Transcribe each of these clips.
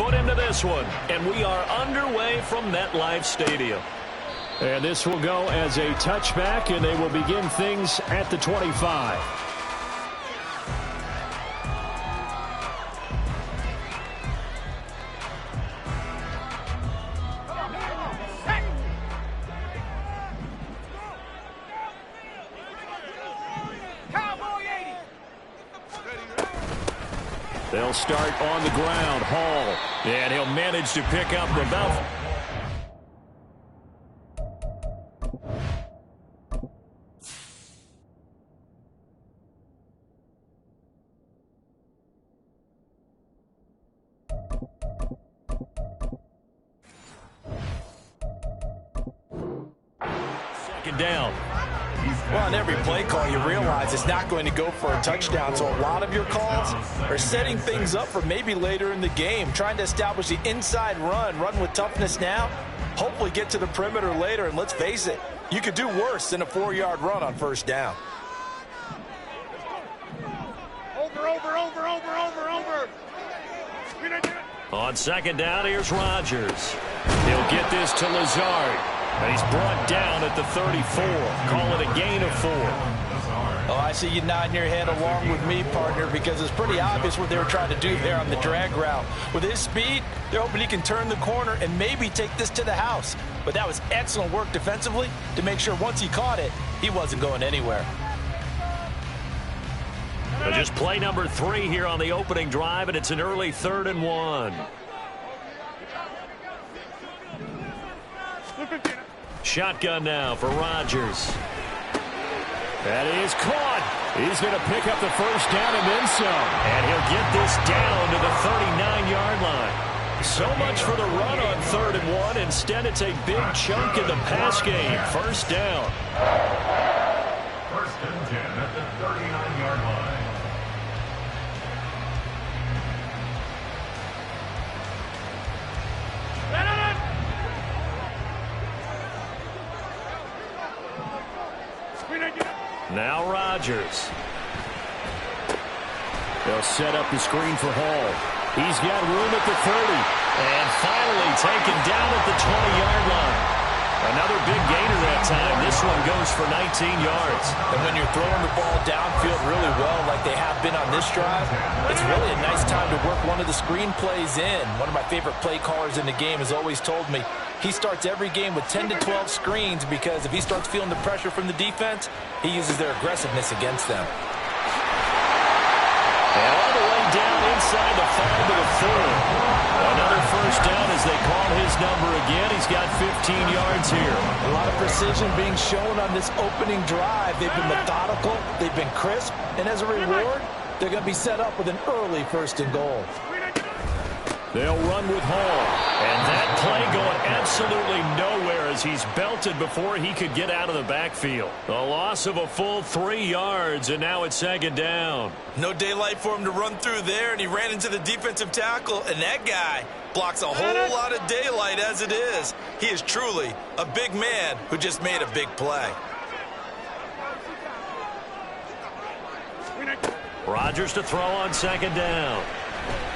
foot into this one, and we are underway from MetLife Stadium. And this will go as a touchback, and they will begin things at the 25. They'll start on the ground. Hall. And he'll manage to pick up about... Second down. Well, on every play call, you realize it's not going to go for a touchdown, so a lot of your calls are setting things up for maybe later in the game, trying to establish the inside run with toughness now, hopefully get to the perimeter later, and let's face it, you could do worse than a 4-yard run on first down. Over. On second down, here's Rodgers. He'll get this to Lazard. And he's brought down at the 34. Call it a gain of 4. Oh, I see you nodding your head along with me, partner, because it's pretty obvious what they were trying to do there on the drag route. With his speed, they're hoping he can turn the corner and maybe take this to the house. But that was excellent work defensively to make sure once he caught it, he wasn't going anywhere. So just play number 3 here on the opening drive, and it's an early 3rd and 1. Shotgun now for Rodgers. That is caught. He's going to pick up the first down and then some. And he'll get this down to the 39-yard line. So much for the run on 3rd and 1. Instead, it's a big chunk in the pass game. First down. First and 10 at the 39-yard line. Now Rodgers. They'll set up the screen for Hall. He's got room at the 30. And finally taken down at the 20-yard line. Another big gainer that time. This one goes for 19 yards. And when you're throwing the ball downfield really well like they have been on this drive, it's really a nice time to work one of the screen plays in. One of my favorite play callers in the game has always told me he starts every game with 10 to 12 screens because if he starts feeling the pressure from the defense, he uses their aggressiveness against them. And all the way down inside the 5 to the 4. Another first down as they call his number again. He's got 15 yards here. A lot of precision being shown on this opening drive. They've been methodical, they've been crisp, and as a reward, they're going to be set up with an early 1st and goal. They'll run with Hall. And that play going absolutely nowhere as he's belted before he could get out of the backfield. A loss of a full 3 yards, and now it's second down. No daylight for him to run through there, and he ran into the defensive tackle, and that guy blocks a whole lot of daylight as it is. He is truly a big man who just made a big play. Rodgers to throw on second down.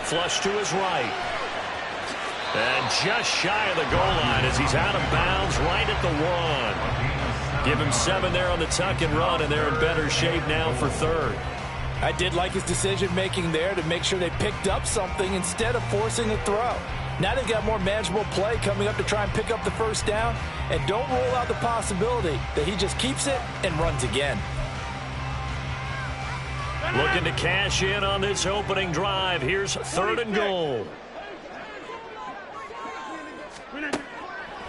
Flush to his right. And just shy of the goal line as he's out of bounds right at the 1. Give him 7 there on the tuck and run, and they're in better shape now for 3rd. I did like his decision-making there to make sure they picked up something instead of forcing a throw. Now they've got more manageable play coming up to try and pick up the first down, and don't rule out the possibility that he just keeps it and runs again. Looking to cash in on this opening drive. Here's 3rd and goal.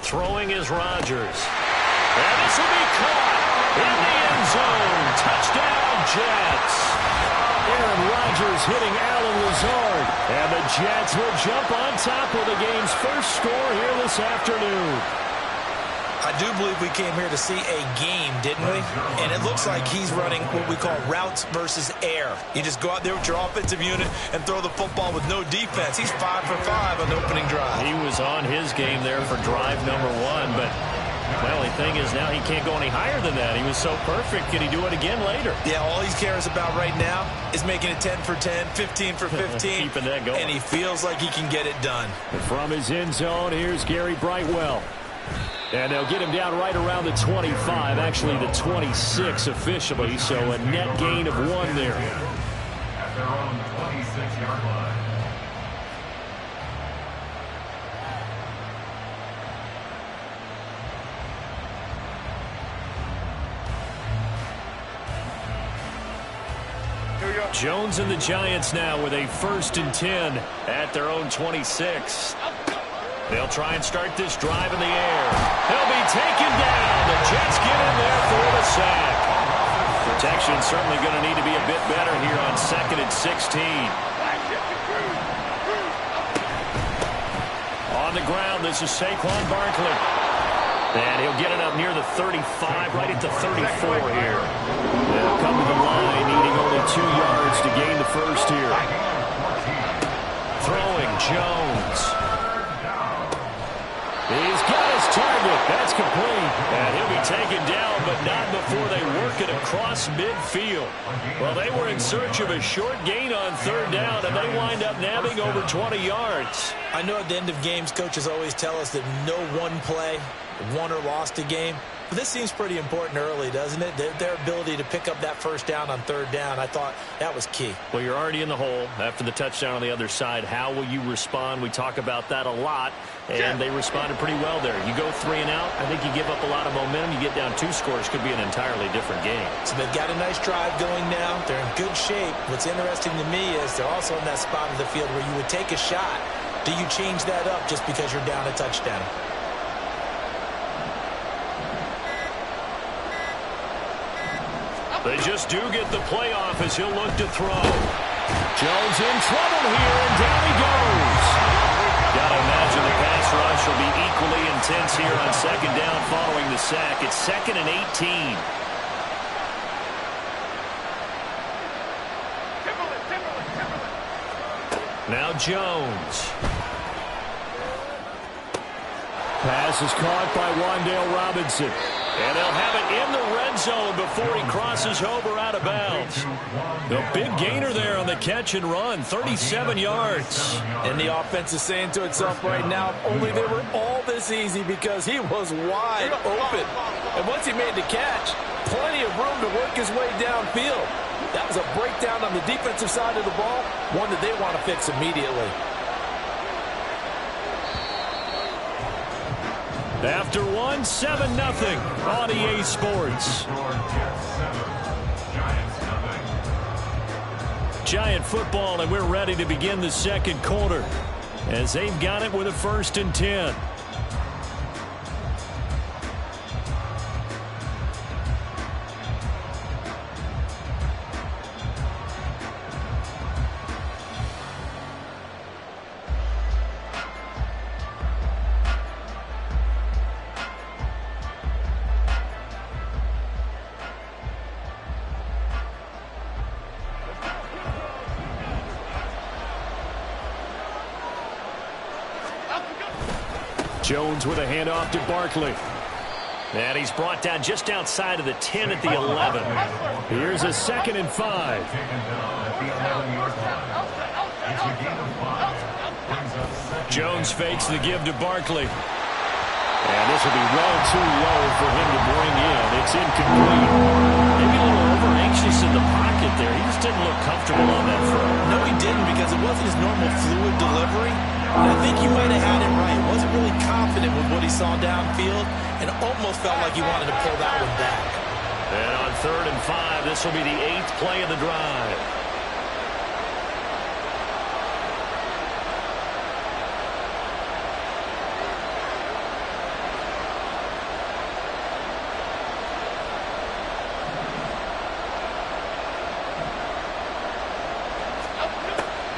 Throwing is Rodgers. And this will be caught in the end zone. Touchdown, Jets. Aaron Rodgers hitting Alan Lazard. And the Jets will jump on top of the game's first score here this afternoon. I do believe we came here to see a game, didn't we? And it looks like he's running what we call routes versus air. You just go out there with your offensive unit and throw the football with no defense. He's 5 for 5 on the opening drive. He was on his game there for drive number 1, but The only thing is now he can't go any higher than that. He was so perfect. Can he do it again later? Yeah, all he cares about right now is making it 10 for 10, 15 for 15. Keeping that going. And he feels like he can get it done. From his end zone, here's Gary Brightwell. And they'll get him down right around the 25, actually the 26 officially, so a net gain of 1 there. At their own 26-yard line. Jones and the Giants now with a 1st and 10 at their own 26. They'll try and start this drive in the air. He'll be taken down. The Jets get in there for the sack. Protection certainly going to need to be a bit better here on 2nd and 16. On the ground, this is Saquon Barkley. And he'll get it up near the 35, right at the 34 here. They'll come to the line, needing only 2 yards to gain the first here. Throwing Jones. He's got his target. That's complete. And he'll be taken down, but not before they work it across midfield. Well, they were in search of a short gain on 3rd down, and they wind up nabbing over 20 yards. I know at the end of games, coaches always tell us that no one play won or lost a game. But this seems pretty important early, doesn't it? Their ability to pick up that 1st down on 3rd down, I thought that was key. Well, you're already in the hole after the touchdown on the other side. How will you respond? We talk about that a lot, and they responded pretty well there. You go 3 and out, I think you give up a lot of momentum. You get down 2 scores, could be an entirely different game. So they've got a nice drive going now. They're in good shape. What's interesting to me is they're also in that spot of the field where you would take a shot. Do you change that up just because you're down a touchdown? They just do get the playoff as he'll look to throw. Jones in trouble here, and down he goes. Gotta imagine the pass rush will be equally intense here on 2nd down following the sack. It's 2nd and 18. Now Jones. Pass is caught by Wan'Dale Robinson. And they'll have it in the red zone before he crosses over out of bounds. The big gainer there on the catch and run, 37 yards. And the offense is saying to itself right now, only they were all this easy because he was wide open. And once he made the catch, plenty of room to work his way downfield. That was a breakdown on the defensive side of the ball, one that they want to fix immediately. After 1, 7-0 on EA Sports. Giant football, and we're ready to begin the 2nd quarter as they've got it with a 1st and 10. Jones with a handoff to Barkley. And he's brought down just outside of the 10 at the 11. Here's a 2nd and 5. Jones fakes the give to Barkley. And this will be well too low for him to bring in. It's incomplete. Maybe a little over-anxious in the pocket there. He just didn't look comfortable on that throw. No, he didn't, because it wasn't his normal fluid delivery. And I think you might have had it right. Wasn't really confident with what he saw downfield and almost felt like he wanted to pull that one back. And on 3rd and 5, this will be the 8th play of the drive.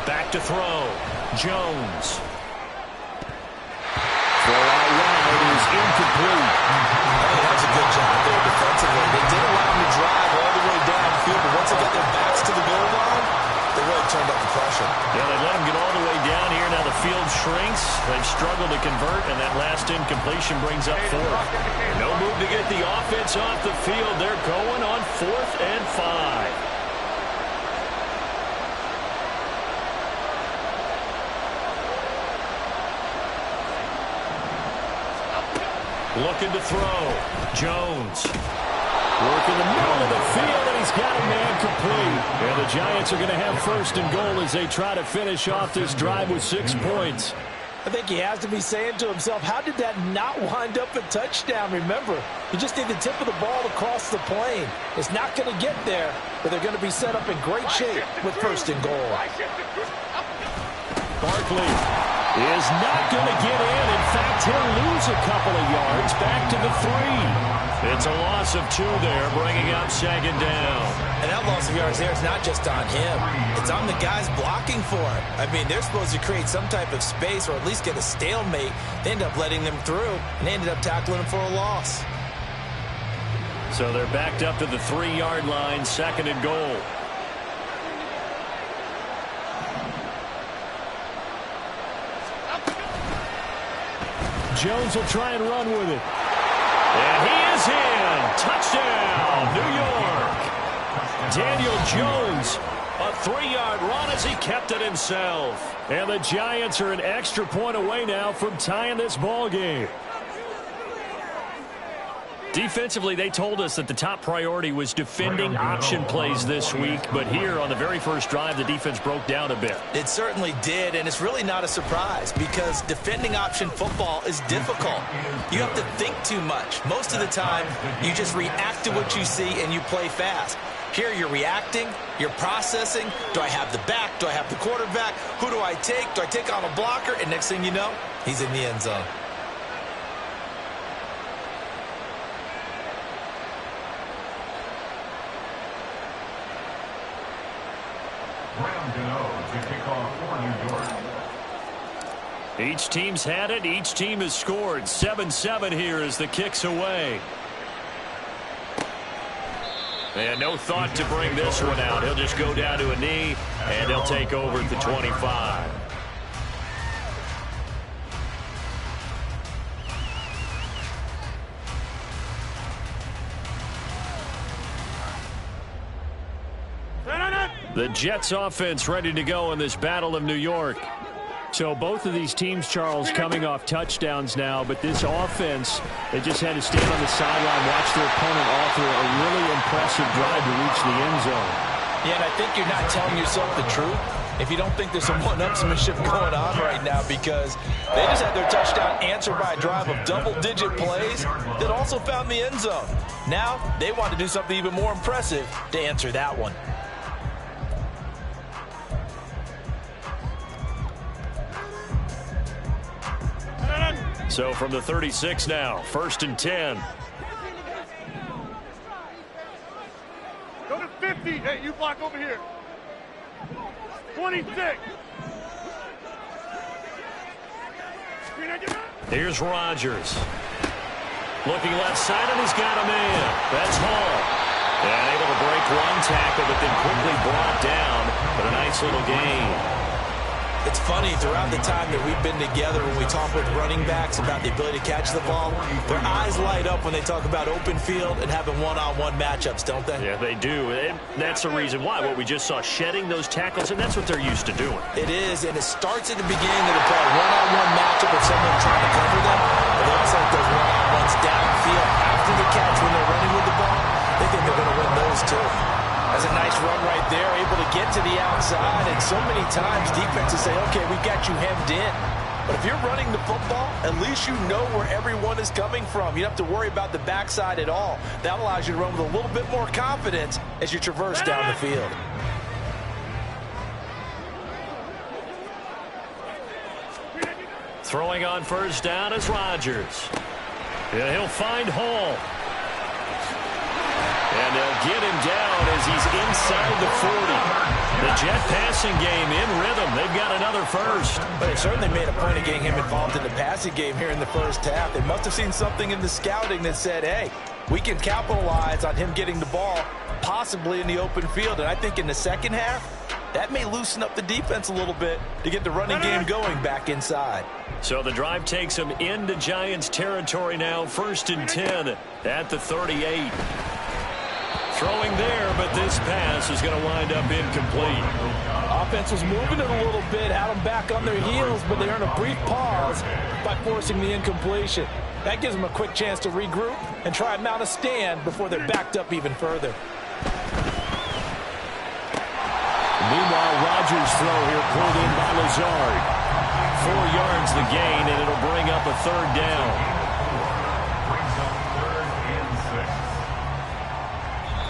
Back to throw. Jones. Throw out wide is incomplete. Hey, that was a good job there defensively. They did allow him to drive all the way downfield, but once they got their backs to the goal line, they really turned up the pressure. Yeah, they let him get all the way down here. Now the field's shrinks. They've struggled to convert, and that last incompletion brings up fourth. No move to get the offense off the field. They're going on 4th and 5. Looking to throw. Jones. Working the middle of the field, and he's got a man complete. And the Giants are going to have 1st and goal as they try to finish off this drive with 6 points. I think he has to be saying to himself, how did that not wind up a touchdown? Remember, you just need the tip of the ball across the plane. It's not going to get there, but they're going to be set up in great shape with 1st and goal. Barkley is not going to get in. In fact, he'll lose a couple of yards back to the 3. It's a loss of 2 there, bringing up 2nd down. And that loss of yards there is not just on him. It's on the guys blocking for him. I mean, they're supposed to create some type of space or at least get a stalemate. They end up letting them through, and they ended up tackling him for a loss. So they're backed up to the 3-yard line, 2nd and goal. Jones will try and run with it. And he is in. Touchdown, New York. Daniel Jones, a 3-yard run as he kept it himself. And the Giants are an extra point away now from tying this ball game. Defensively, they told us that the top priority was defending option plays this week. But here on the very first drive, the defense broke down a bit. It certainly did, and it's really not a surprise because defending option football is difficult. You have to think too much. Most of the time, you just react to what you see and you play fast. Here you're reacting, you're processing. Do I have the back? Do I have the quarterback? Who do I take? Do I take on a blocker? And next thing you know, he's in the end zone. Each team's had it. Each team has scored. 7-7 here as the kick's away. And no thought to bring this one out. He'll just go down to a knee, and he'll take over at the 25. The Jets offense ready to go in this Battle of New York. So both of these teams, Charles, coming off touchdowns now, but this offense, they just had to stand on the sideline, watch their opponent offer a really impressive drive to reach the end zone. Yeah, and I think you're not telling yourself the truth if you don't think there's some one-upsmanship going on right now, because they just had their touchdown answered by a drive of double-digit plays that also found the end zone. Now they want to do something even more impressive to answer that one. So from the 36 now, 1st and 10. Go to 50. Hey, you block over here. 26. Here's Rodgers. Looking left side, and he's got a man. That's Hall. And able to break one tackle, but then quickly brought down. But a nice little gain. It's funny, throughout the time that we've been together, when we talk with running backs about the ability to catch the ball, their eyes light up when they talk about open field and having one-on-one matchups, don't they? Yeah, they do. And that's the reason why. What we just saw, shedding those tackles, and that's what they're used to doing. It is, and it starts at the beginning of the play. One-on-one matchup with someone trying to cover them, but they also have those one-on-ones downfield after the catch when they're running with the ball. They think they're going to win those, too. That's a nice run right there, able to get to the outside, and so many times defenses say, okay, we've got you hemmed in. But if you're running the football, at least you know where everyone is coming from. You don't have to worry about the backside at all. That allows you to run with a little bit more confidence as you traverse down the field. Throwing on 1st down is Rodgers. Yeah, he'll find Hall. And they'll get him down as he's inside the 40. The Jet passing game in rhythm. They've got another first. But they certainly made a point of getting him involved in the passing game here in the first half. They must have seen something in the scouting that said, hey, we can capitalize on him getting the ball possibly in the open field. And I think in the second half, That may loosen up the defense a little bit to get the running game going back inside. So the drive takes them into Giants territory now. 1st and 10 at the 38. Throwing there, but this pass is going to wind up incomplete. Offense was moving it a little bit, had them back on their heels, but they earned a brief pause by forcing the incompletion. That gives them a quick chance to regroup and try and mount a stand before they're backed up even further. Meanwhile, Rodgers' throw here pulled in by Lazard. 4 yards the gain, and it'll bring up a 3rd down. Brings up 3rd and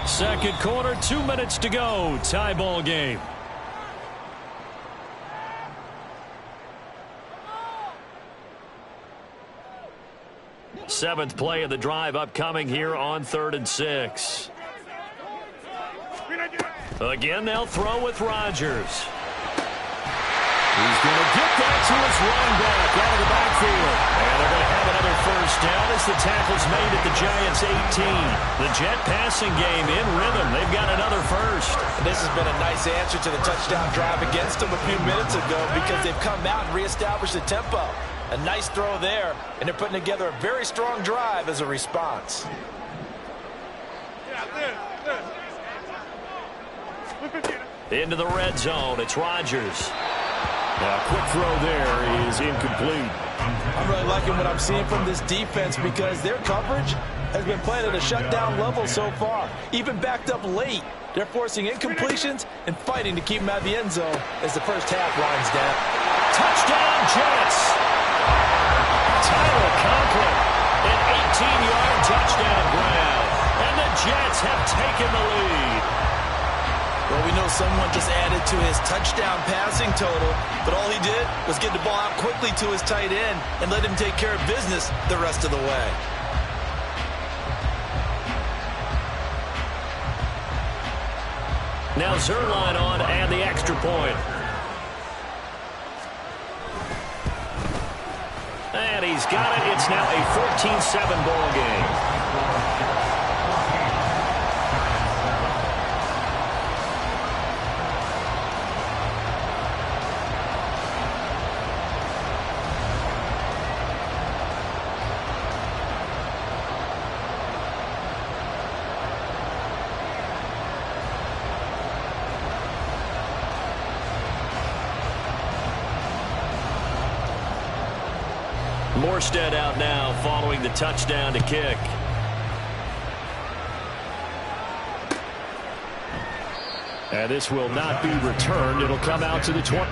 6. Second quarter, 2 minutes to go. Tie ball game. Seventh play of the drive upcoming here on 3rd and 6. Again, they'll throw with Rodgers. He's going to get that to his running back out of the backfield. And they're going to have another 1st down as the tackle's made at the Giants' 18. The Jet passing game in rhythm. They've got another 1st. This has been a nice answer to the touchdown drive against them a few minutes ago because they've come out and reestablished the tempo. A nice throw there, and they're putting together a very strong drive as a response. Into the red zone. It's Rodgers. Now, a quick throw there is incomplete. I'm really liking what I'm seeing from this defense because their coverage has been playing at a shutdown level so far. Even backed up late, they're forcing incompletions and fighting to keep them out of the end zone as the first half winds down. Touchdown, Jets! Tyler Conklin, an 18-yard touchdown grab. And the Jets have taken the lead. Well, we know someone just added to his touchdown passing total, but all he did was get the ball out quickly to his tight end and let him take care of business the rest of the way. Now Zerline on and the extra point. And he's got it. It's now a 14-7 ball game. Morstead out now following the touchdown to kick. And this will not be returned. It'll come out to the 20.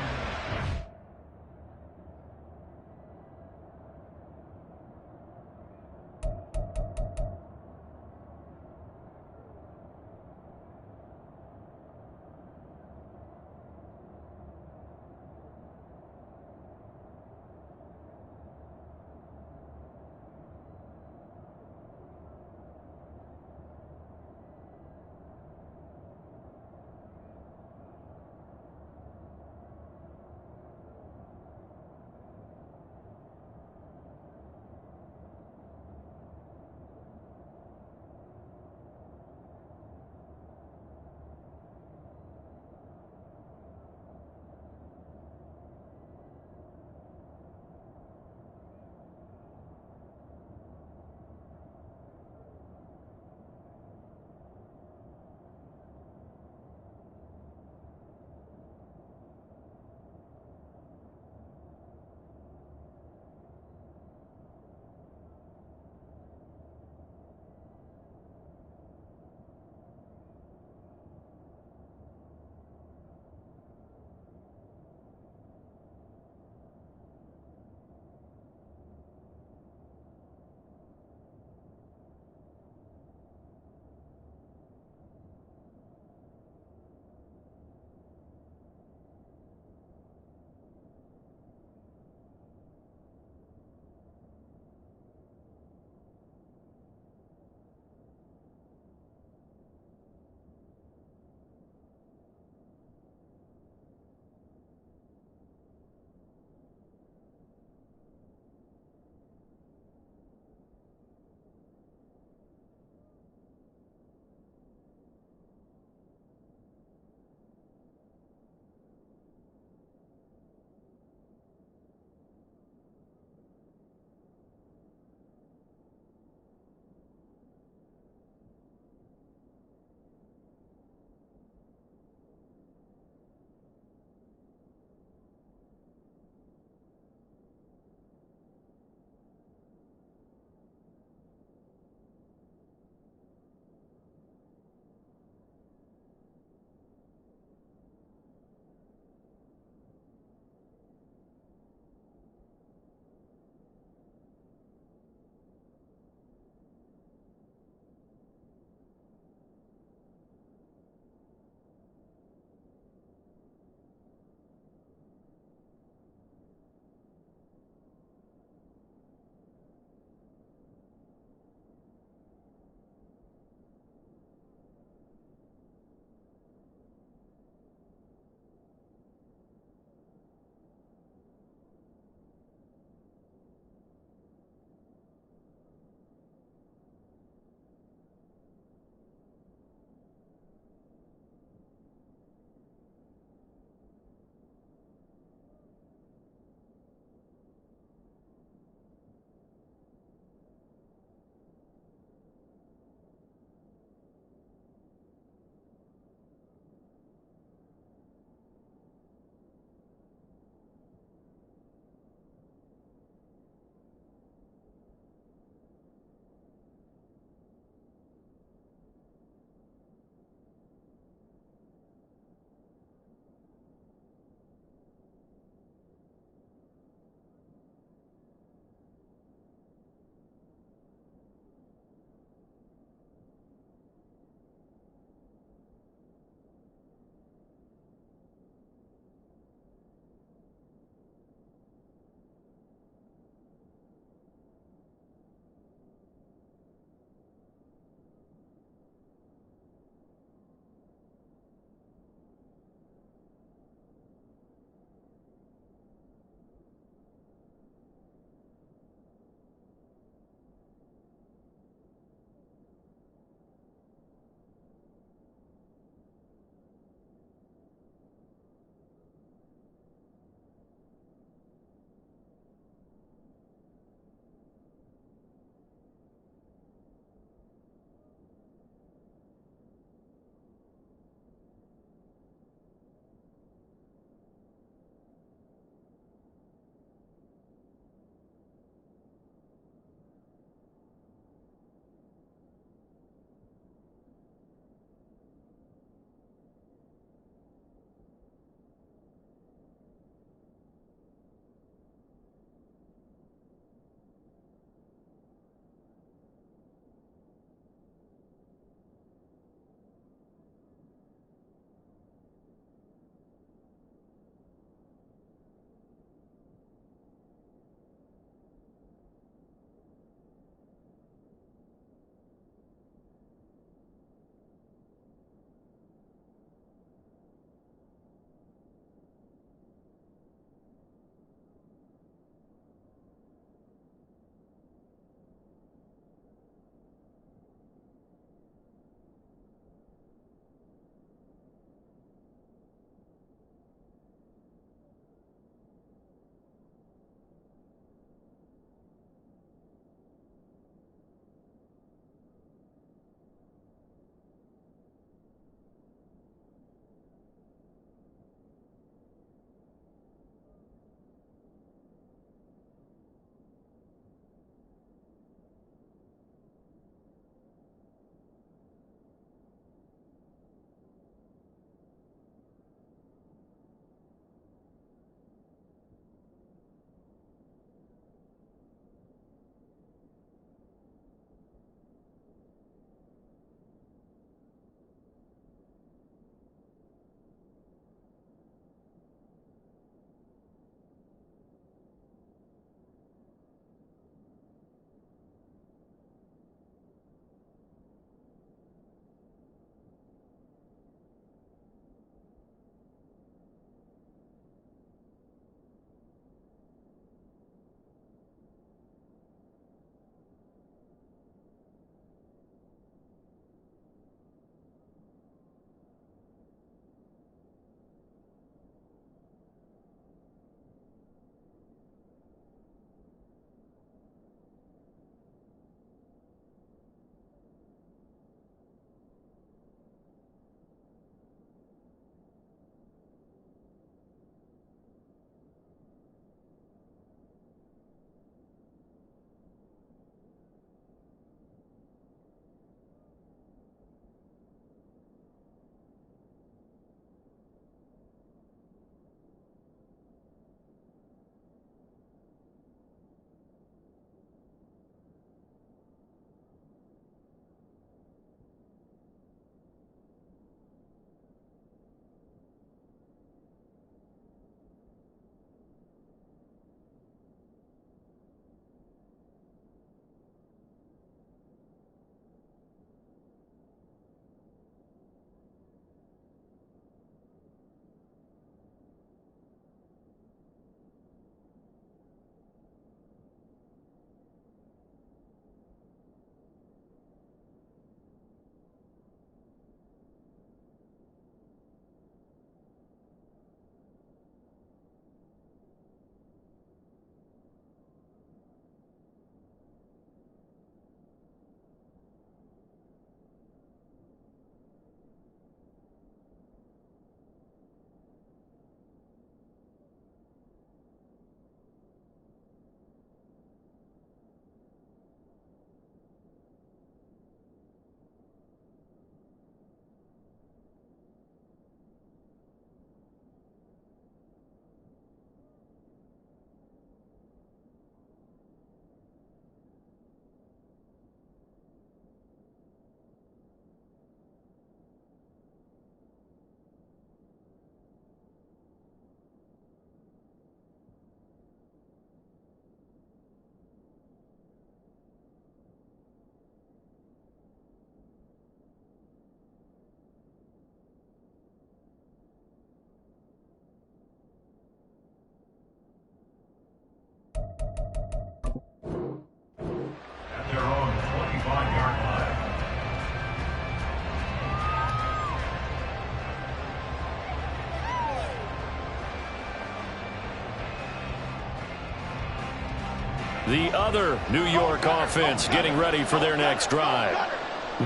The other New York offense getting ready for their next drive.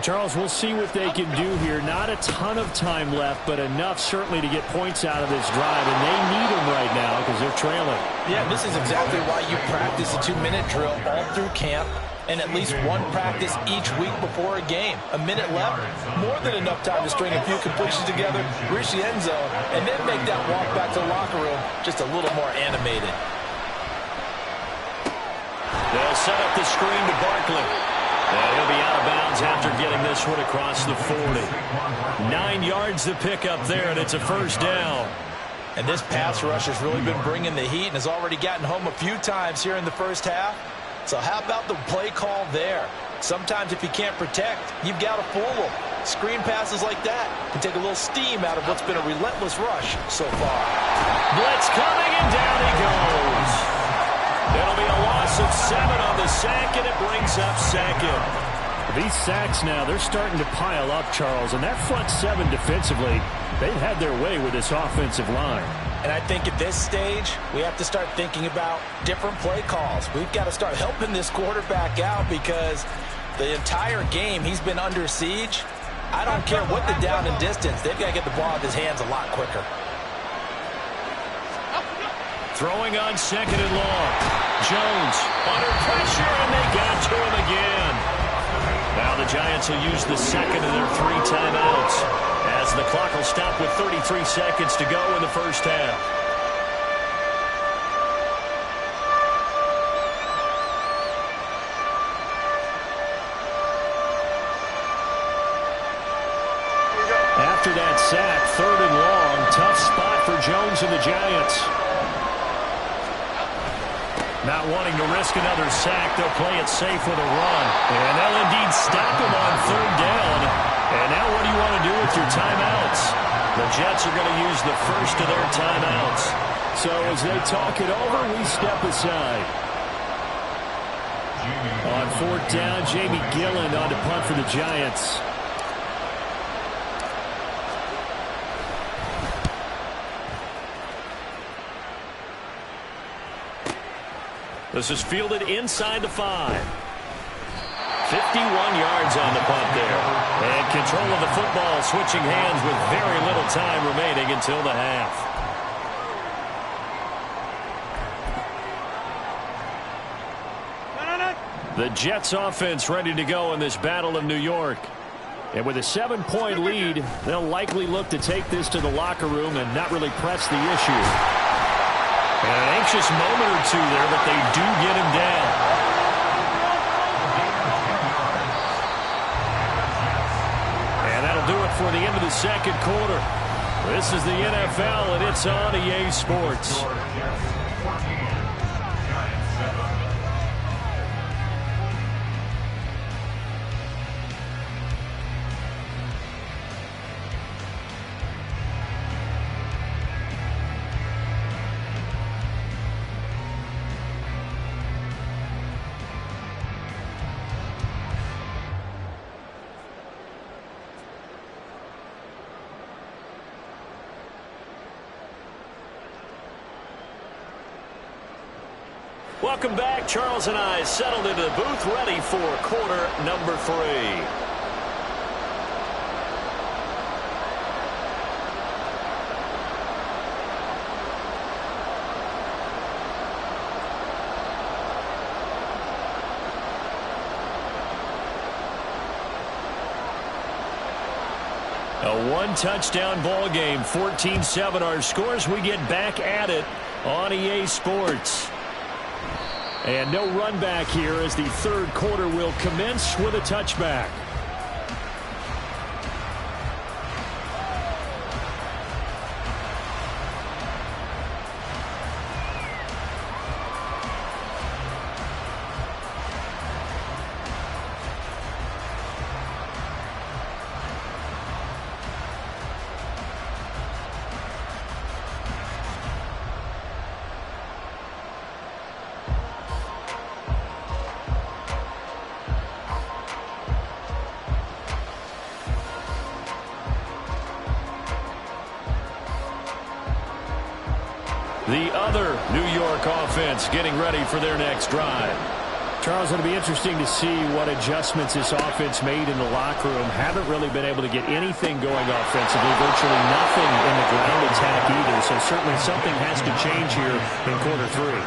Charles, we'll see what they can do here. Not a ton of time left, but enough certainly to get points out of this drive, and they need them right now because they're trailing. Yeah, this is exactly why you practice a 2-minute drill all through camp and at least one practice each week before a game. A minute left, more than enough time to string a few completions together, reach the end zone, and then make that walk back to the locker room just a little more animated. They'll set up the screen to Barkley. He'll be out of bounds after getting this one across the 40. 9 yards to pick up there, and it's a first down. And this pass rush has really been bringing the heat and has already gotten home a few times here in the first half. So how about the play call there? Sometimes if you can't protect, you've got to fool them. Screen passes like that can take a little steam out of what's been a relentless rush so far. Blitz coming, and down he goes. It'll be a loss of 7 on the sack, and it brings up second. These sacks now, they're starting to pile up, Charles, and that front 7 defensively, they've had their way with this offensive line. And I think at this stage, we have to start thinking about different play calls. We've got to start helping this quarterback out because the entire game he's been under siege. I don't care what the down and distance. They've got to get the ball out of his hands a lot quicker. Throwing on second and long. Jones under pressure, and they got to him again. Now the Giants will use the second of their 3 timeouts as the clock will stop with 33 seconds to go in the first half. After that sack, 3rd and long, tough spot for Jones and the Giants. Not wanting to risk another sack, they'll play it safe with a run. And they'll indeed stop him on 3rd down. And now what do you want to do with your timeouts? The Jets are going to use the first of their timeouts. So as they talk it over, we step aside. On 4th down, Jamie Gillen on to punt for the Giants. This is fielded inside the 5. 51 yards on the punt there. And control of the football switching hands with very little time remaining until the half. The Jets offense ready to go in this Battle of New York. And with a 7-point lead, they'll likely look to take this to the locker room and not really press the issue. An anxious moment or two there, but they do get him down. And that'll do it for the end of the second quarter. This is the NFL, and it's on EA Sports. Welcome back. Charles and I settled into the booth ready for quarter number 3. A 1-touchdown ball game, 14-7 our scores. We get back at it on EA Sports. And no run back here as the 3rd quarter will commence with a touchback. York offense getting ready for their next drive. Charles, it'll be interesting to see what adjustments this offense made in the locker room. Haven't really been able to get anything going offensively, virtually nothing in the ground attack either. So certainly something has to change here in quarter three.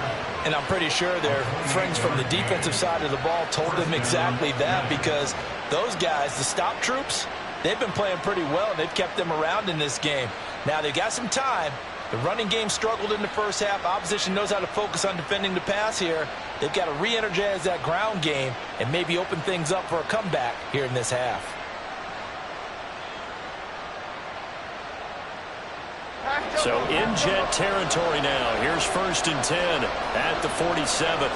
And I'm pretty sure their friends from the defensive side of the ball told them exactly that, because those guys, the stop troops, they've been playing pretty well, and they've kept them around in this game. Now they've got some time. The running game struggled in the first half. Opposition knows how to focus on defending the pass here. They've got to re-energize that ground game and maybe open things up for a comeback here in this half. So in Jet territory now. Here's 1st and 10 at the 47.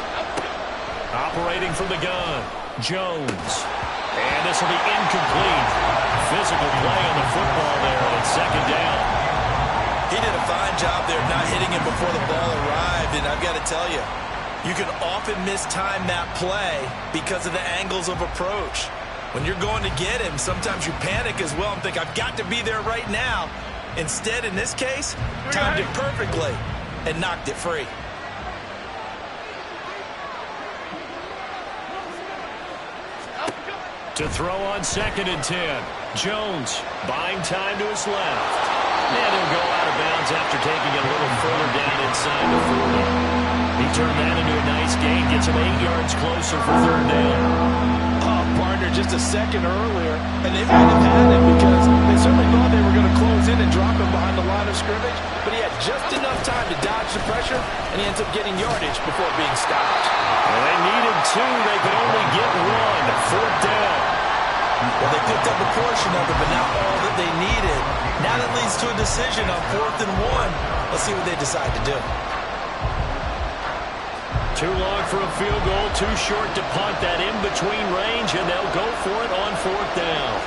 Operating from the gun, Jones. And this will be incomplete. Physical play on the football there, and it's 2nd down. He did a fine job there not hitting him before the ball arrived, and I've got to tell you, you can often mistime that play because of the angles of approach. When you're going to get him, sometimes you panic as well and think, I've got to be there right now. Instead, in this case, timed it perfectly and knocked it free. To throw on 2nd and 10. Jones buying time to his left. And he'll go out of bounds after taking it a little further down inside the 40. He turned that into a nice gain. Gets him 8 yards closer for 3rd down. Oh, partner, just a second earlier, and they might have had him because they certainly thought they were going to close in and drop him behind the line of scrimmage, but he had just enough time to dodge the pressure, and he ends up getting yardage before being stopped. Well, they needed 2. They could only get 1. 4th down. Well, they picked up a portion of it, but not all that they needed. Now that leads to a decision on 4th and 1. Let's see what they decide to do. Too long for a field goal, too short to punt. That in-between range, and they'll go for it on 4th down.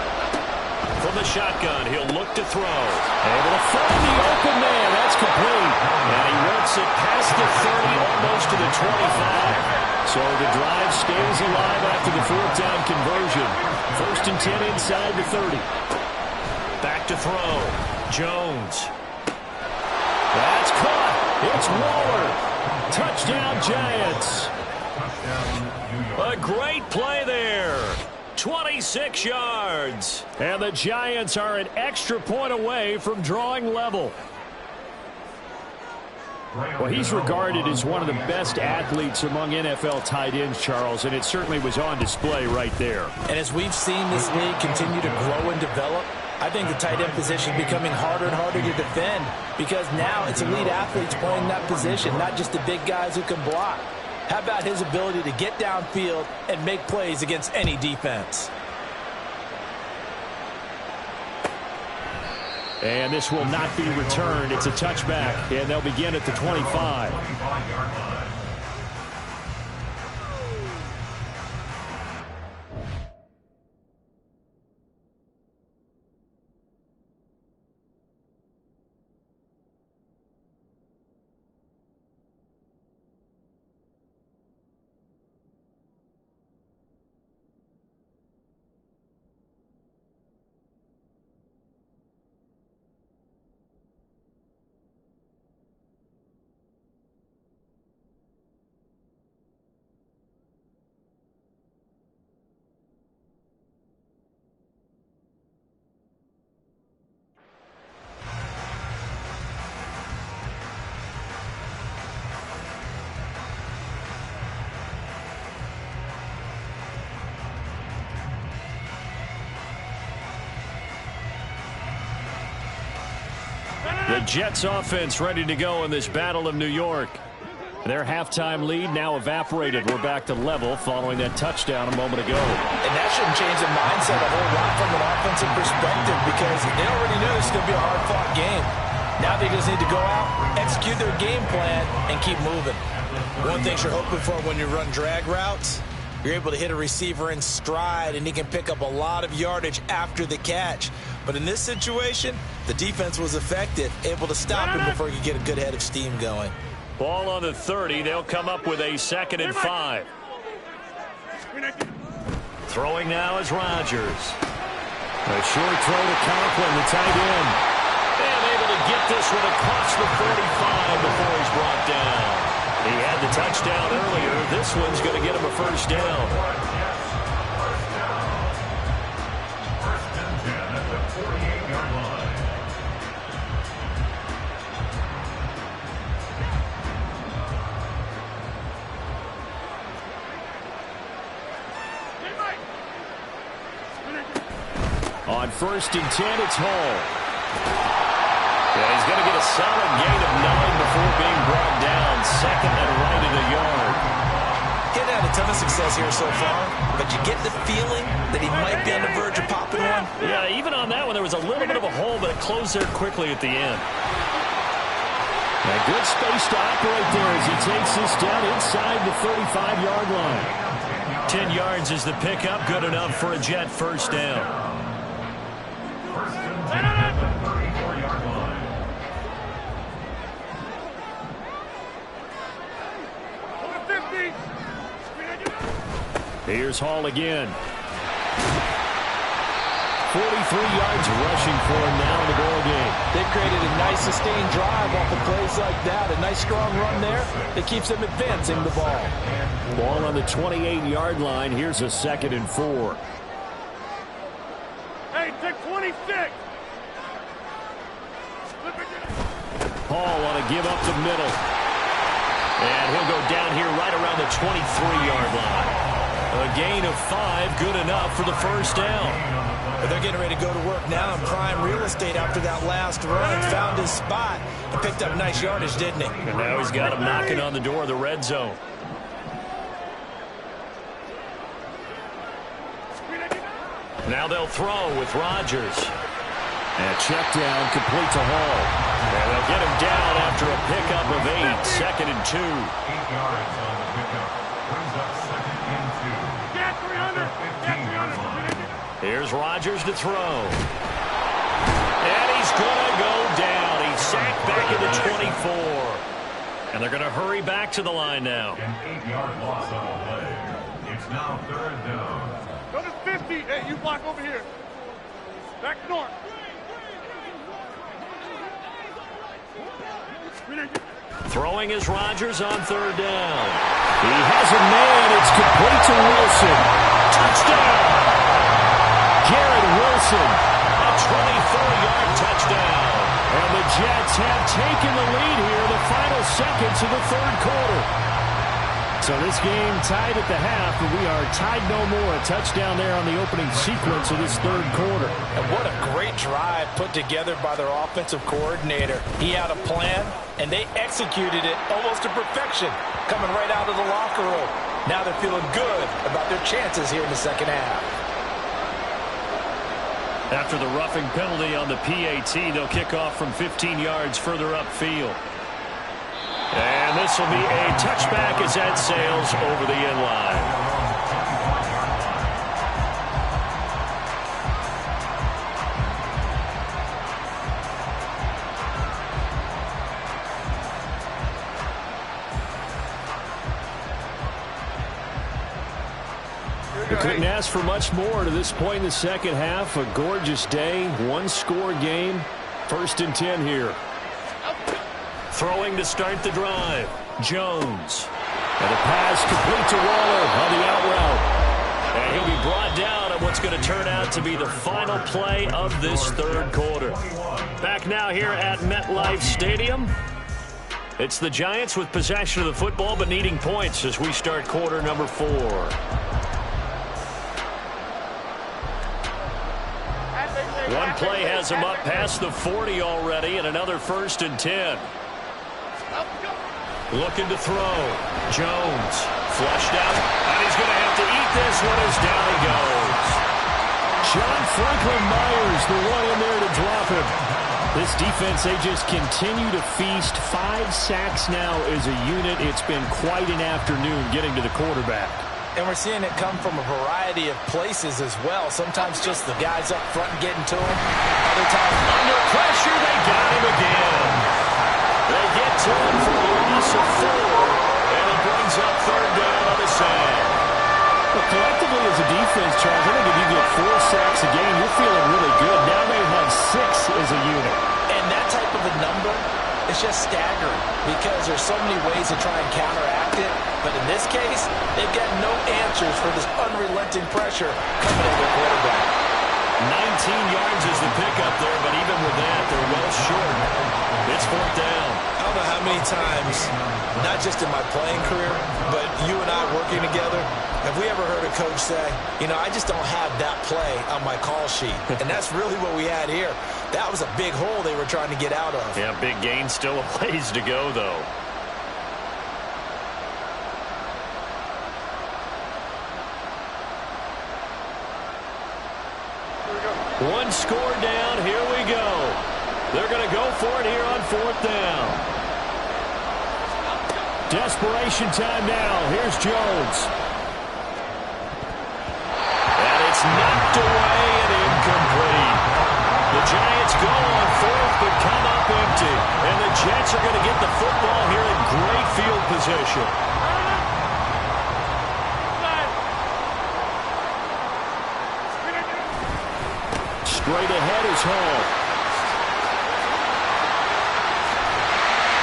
From the shotgun, he'll look to throw. Able to find the open man. That's complete. And he rips it past the 30, almost to the 25. So the drive stays alive after the 4th down conversion. 1st and 10 inside the 30. Back to throw. Jones. That's caught. It's Waller. Touchdown, Giants. A great play there. 26 yards. And the Giants are an extra point away from drawing level. Well, he's regarded as one of the best athletes among NFL tight ends, Charles, and it certainly was on display right there. And as we've seen this league continue to grow and develop, I think the tight end position is becoming harder and harder to defend because now it's elite athletes playing that position, not just the big guys who can block. How about his ability to get downfield and make plays against any defense? And this will not be returned. It's a touchback, and they'll begin at the 25. The Jets offense ready to go in this Battle of New York. Their halftime lead now evaporated. We're back to level following that touchdown a moment ago. And that shouldn't change the mindset a whole lot from an offensive perspective because they already knew this was going to be a hard-fought game. Now they just need to go out, execute their game plan, and keep moving. One thing you're hoping for when you run drag routes, you're able to hit a receiver in stride, and he can pick up a lot of yardage after the catch. But in this situation, the defense was effective, able to stop him before he could get a good head of steam going. Ball on the 30. They'll come up with a 2nd and 5. Throwing now is Rodgers. A short throw to Conklin, the tight end. And able to get this one across the 45 before he's brought down. He the touchdown earlier. This one's going to get him a first down. First and 10 at the 48-yard line. On first and 10, it's Hall. Yeah, he's going to get a solid gain of 9 before being brought down. Second and right at a yard. He's had a ton of success here so far, but you get the feeling that he might be on the verge of popping one. Yeah, even on that one, there was a little bit of a hole, but it closed there quickly at the end. A good space to operate there as he takes this down inside the 35-yard line. 10 yards is the pickup, good enough for a Jet first down. First and 10 at the 34-yard line. Here's Hall again. 43 yards rushing for him now in the ball game. They've created a nice sustained drive off of plays like that. A nice strong run there that keeps them advancing the ball. Ball on the 28-yard line. Here's a 2nd and 4. Hey, take 26. Hall want to give up the middle. And he'll go down here right around the 23-yard line. A gain of 5, good enough for the first down. But they're getting ready to go to work now in prime real estate after that last run. Found his spot and picked up nice yardage, didn't he? And now he's got him knocking on the door of the red zone. Now they'll throw with Rodgers. And check down complete to Hall. And they'll get him down after a pickup of 8, 2nd and 2. 8 yards on the pickup. Brings up 2nd and 2. Get 300. Get 300. Here's Rodgers to throw. And he's going to go down. He's sacked back at the 24. And they're going to hurry back to the line now. An 8-yard loss on the play. It's now 3rd down. Go to 50. Hey, you block over here. Back north. Throwing is Rodgers on 3rd down. He has a man. It's complete to Wilson. Touchdown! Garrett Wilson. A 24-yard touchdown. And the Jets have taken the lead here the final seconds of the 3rd quarter. So this game tied at the half, but we are tied no more. A touchdown there on the opening sequence of this 3rd quarter. And what a great drive put together by their offensive coordinator. He had a plan, and they executed it almost to perfection, coming right out of the locker room. Now they're feeling good about their chances here in the second half. After the roughing penalty on the PAT, they'll kick off from 15 yards further upfield. And this will be a touchback as that sails over the end line. You couldn't ask for much more to this point in the second half. A gorgeous day, one-score game. 1st and 10 here. Throwing to start the drive. Jones. And a pass complete to Waller on the out route. And he'll be brought down at what's going to turn out to be the final play of this 3rd quarter. Back now here at MetLife Stadium. It's the Giants with possession of the football but needing points as we start quarter number 4. One play has him up past the 40 already, and another 1st and 10. Looking to throw. Jones flushed out, and he's going to have to eat this one as down he goes. John Franklin Myers, the one in there to drop him. This defense, they just continue to feast. 5 sacks now as a unit. It's been quite an afternoon getting to the quarterback. And we're seeing it come from a variety of places as well. Sometimes just the guys up front getting to him. Other times under pressure, they got him again. They get to him for a loss of 4, and it brings up 3rd down on the sack. Well, collectively as a defense, Charles, I think if you get 4 sacks a game, you're feeling really good. Now they have 6 as a unit. And that type of a number it's just staggering because there's so many ways to try and counteract it. But in this case, they've got no answers for this unrelenting pressure coming at their quarterback. 19 yards is the pickup there, but even with that, they're well short. It's fourth down. I don't know how many times, not just in my playing career, but you and I working together, have we ever heard a coach say, you know, I just don't have that play on my call sheet. And that's really what we had here. That was a big hole they were trying to get out of. Yeah, big gain, still a ways to go, though. One score down. Here we go. They're going to go for it here on fourth down. Desperation time now. Here's Jones. And it's knocked away and incomplete. The Giants go on fourth but come up empty. And the Jets are going to get the football here in great field position. Straight ahead is Hall.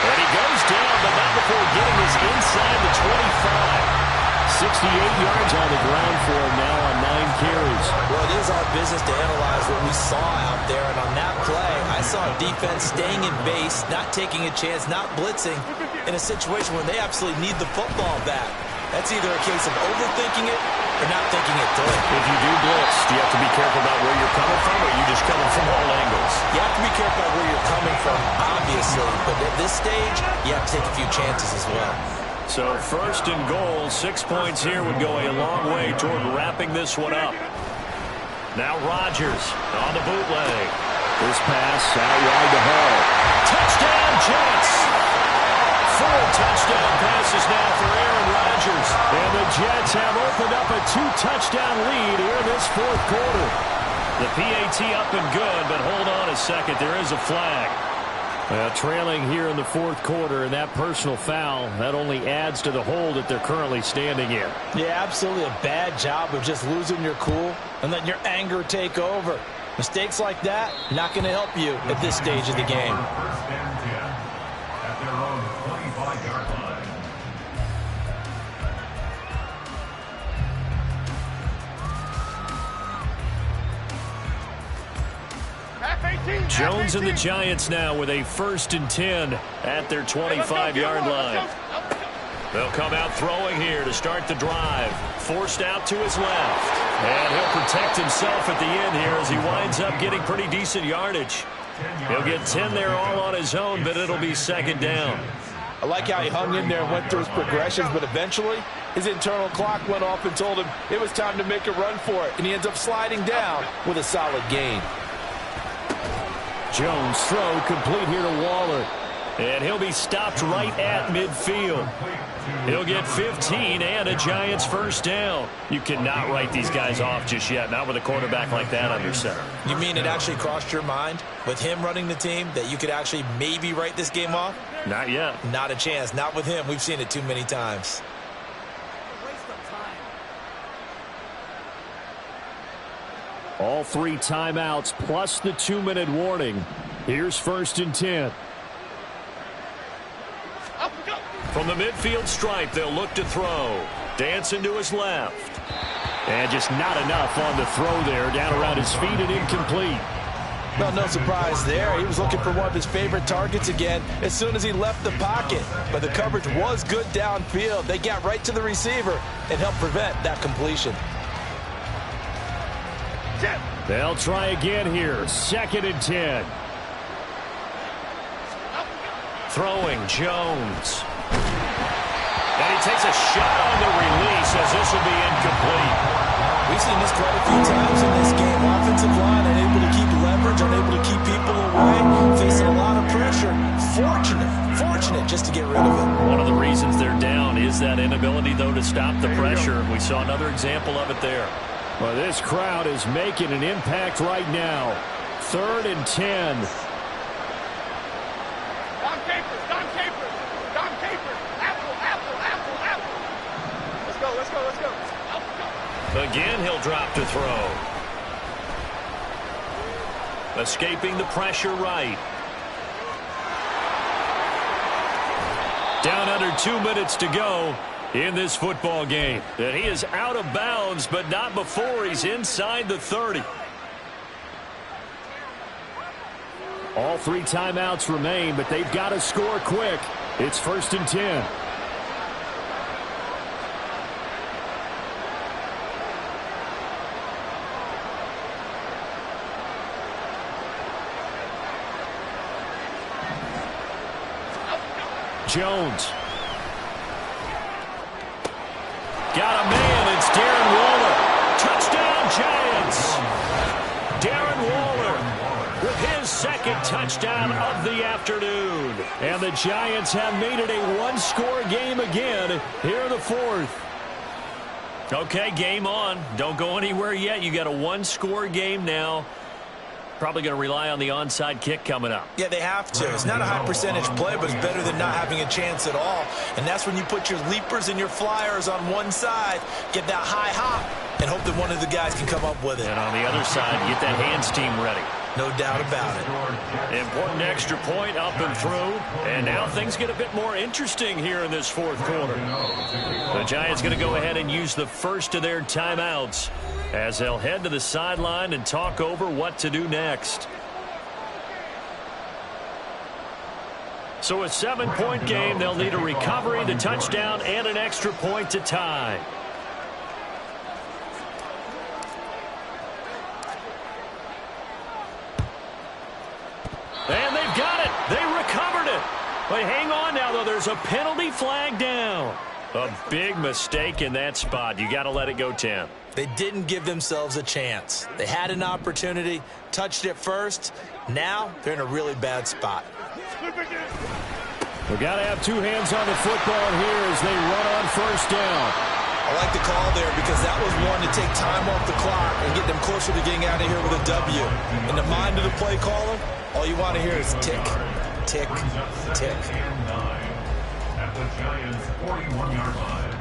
And he goes down, but not before getting us inside the 25. 68 yards on the ground for him now on 9 carries. Well, it is our business to analyze what we saw out there. And on that play, I saw defense staying in base, not taking a chance, not blitzing in a situation where they absolutely need the football back. That's either a case of overthinking it or not thinking it through. If you do blitz, do you have to be careful about where you're coming from, or are you just coming from all angles? You have to be careful about where you're coming from, obviously. But at this stage, you have to take a few chances as well. So first and goal, 6 points here would go a long way toward wrapping this one up. Now Rodgers on the bootleg. This pass out wide to Hall. Touchdown, Jets! 4 touchdown passes now for Aaron Rodgers. And the Jets have opened up a 2-touchdown lead here in this fourth quarter. The PAT up and good, but hold on a second. There is a flag. Trailing here in the fourth quarter, and that personal foul, that only adds to the hole that they're currently standing in. Yeah, absolutely a bad job of just losing your cool and letting your anger take over. Mistakes like that, not going to help you at this stage of the game. First and 10 at their own 25-yard line. Jones and the Giants now with a 1st and 10 at their 25-yard line. They'll come out throwing here to start the drive. Forced out to his left. And he'll protect himself at the end here as he winds up getting pretty decent yardage. He'll get 10 there all on his own, but it'll be 2nd down. I like how he hung in there and went through his progressions, but eventually his internal clock went off and told him it was time to make a run for it, and he ends up sliding down with a solid gain. Jones throw complete here to Waller. And he'll be stopped right at midfield. He'll get 15 and a Giants 1st down. You cannot write these guys off just yet, not with a quarterback like that under center. You mean it actually crossed your mind with him running the team that you could actually maybe write this game off? Not yet. Not a chance. Not with him. We've seen it too many times. All 3 timeouts plus the 2-minute warning. Here's 1st and 10. From the midfield stripe, they'll look to throw. Dancing to his left. And just not enough on the throw there. Down around his feet and incomplete. Well, no surprise there. He was looking for one of his favorite targets again as soon as he left the pocket. But the coverage was good downfield. They got right to the receiver and helped prevent that completion. They'll try again here. 2nd and 10. Throwing Jones. And he takes a shot on the release as this will be incomplete. We've seen this quite a few times in this game. Offensive line unable to keep leverage, unable to keep people away, facing a lot of pressure. Fortunate just to get rid of it. One of the reasons they're down is that inability, though, to stop the pressure. We saw another example of it there. Well, this crowd is making an impact right now. 3rd and 10. Don Capers. Apple. Let's go. Again, he'll drop to throw. Escaping the pressure right. Down under 2 minutes to go in this football game. And he is out of bounds, but not before he's inside the 30. All 3 timeouts remain, but they've got to score quick. It's 1st and 10. Jones. Got a man. It's Darren Waller. Touchdown, Giants. Darren Waller with his 2nd touchdown of the afternoon. And the Giants have made it a one-score game again here in the 4th. Okay, game on. Don't go anywhere yet. You got a one-score game now. Probably going to rely on the onside kick coming up. Yeah, they have to. It's not a high percentage play, but it's better than not having a chance at all. And that's when you put your leapers and your flyers on one side, get that high hop, and hope that one of the guys can come up with it. And on the other side, get that hands team ready. No doubt about it. Important extra point up and through. And now things get a bit more interesting here in this 4th quarter. The Giants going to go ahead and use the first of their timeouts as they'll head to the sideline and talk over what to do next. So a 7-point game. They'll need a recovery, the touchdown, and an extra point to tie. And they've got it. They recovered it. But hang on now, though. There's a penalty flag down. A big mistake in that spot. You got to let it go 10. They didn't give themselves a chance. They had an opportunity, touched it first. Now they're in a really bad spot. We've got to have 2 hands on the football here as they run on 1st down. I like the call there because that was one to take time off the clock and get them closer to getting out of here with a W. In the mind of the play caller, all you want to hear is tick, tick, tick. At the Giants' 41-yard line.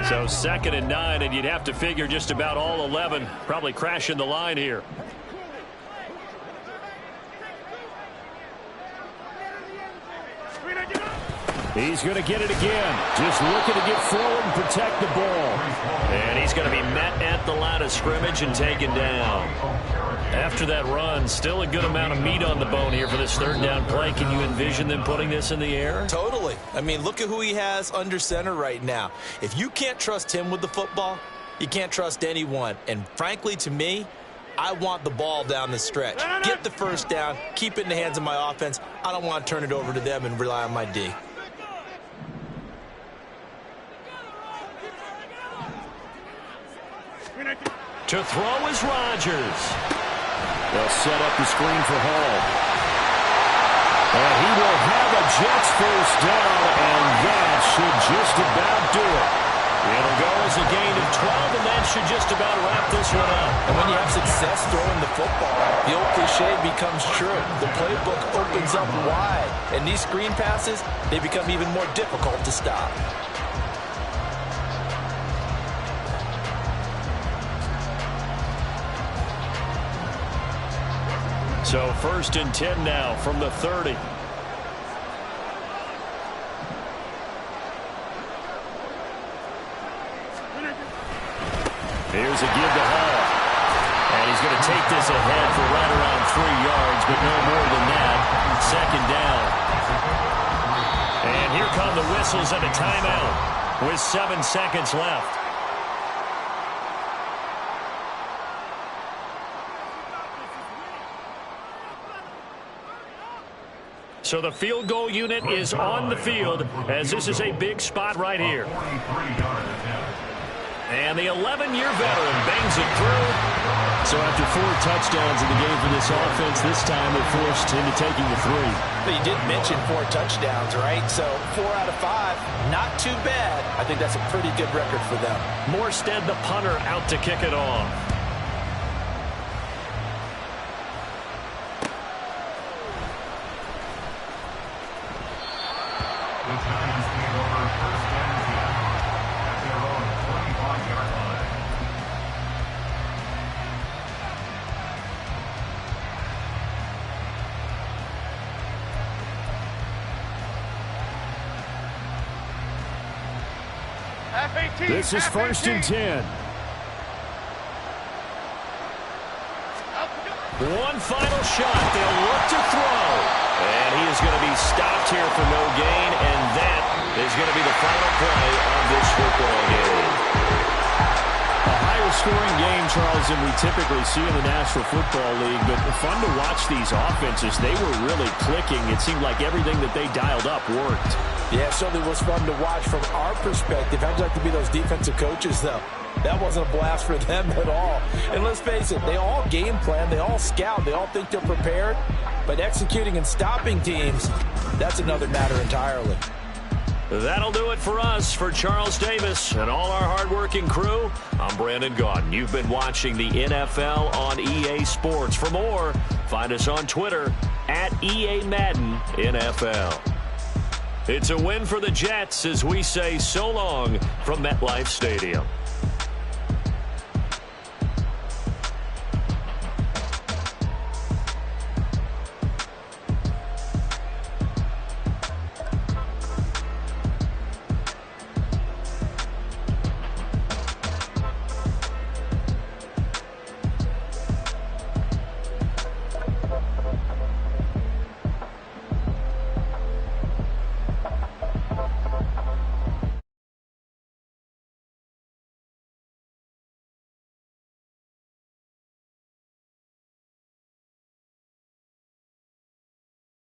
So 2nd and 9, and you'd have to figure just about all 11 probably crashing the line here. He's going to get it again. Just looking to get forward and protect the ball. And he's going to be met at the line of scrimmage and taken down. After that run, still a good amount of meat on the bone here for this 3rd down play. Can you envision them putting this in the air? Totally. I mean, look at who he has under center right now. If you can't trust him with the football, you can't trust anyone. And frankly, to me, I want the ball down the stretch. Get the 1st down, keep it in the hands of my offense. I don't want to turn it over to them and rely on my D. To throw is Rodgers. They'll set up the screen for Hall. And he will have a Jets 1st down, and that should just about do it. It'll go as a gain of 12, and that should just about wrap this one up. And when you have success throwing the football, the old cliche becomes true. The playbook opens up wide, and these screen passes, they become even more difficult to stop. So 1st and 10 now from the 30. Here's a give to Hall. And he's going to take this ahead for right around 3 yards, but no more than that. 2nd down. And here come the whistles and a timeout with 7 seconds left. So the field goal unit is on the field as this is a big spot right here. And the 11-year veteran bangs it through. So after 4 touchdowns in the game for this offense, this time they're forced into taking the 3. But you did mention 4 touchdowns, right? So 4 out of 5, not too bad. I think that's a pretty good record for them. Morstead, the punter, out to kick it off. The Giants take over 1st and 10 at their own 25-yard line. F-18. This is first and 10. One final shot. They'll look to throw. And he is going to be stopped here for no gain, and that is going to be the final play of this football game. A higher scoring game, Charles, than we typically see in the National Football League, but fun to watch these offenses. They were really clicking. It seemed like everything that they dialed up worked. Yeah, it certainly was fun to watch from our perspective. How'd you like to be those defensive coaches, though? That wasn't a blast for them at all. And let's face it, they all game plan, they all scout, they all think they're prepared. But executing and stopping teams, that's another matter entirely. That'll do it for us. For Charles Davis and all our hardworking crew, I'm Brandon Gaudin. You've been watching the NFL on EA Sports. For more, find us on Twitter at EA Madden NFL. It's a win for the Jets as we say so long from MetLife Stadium.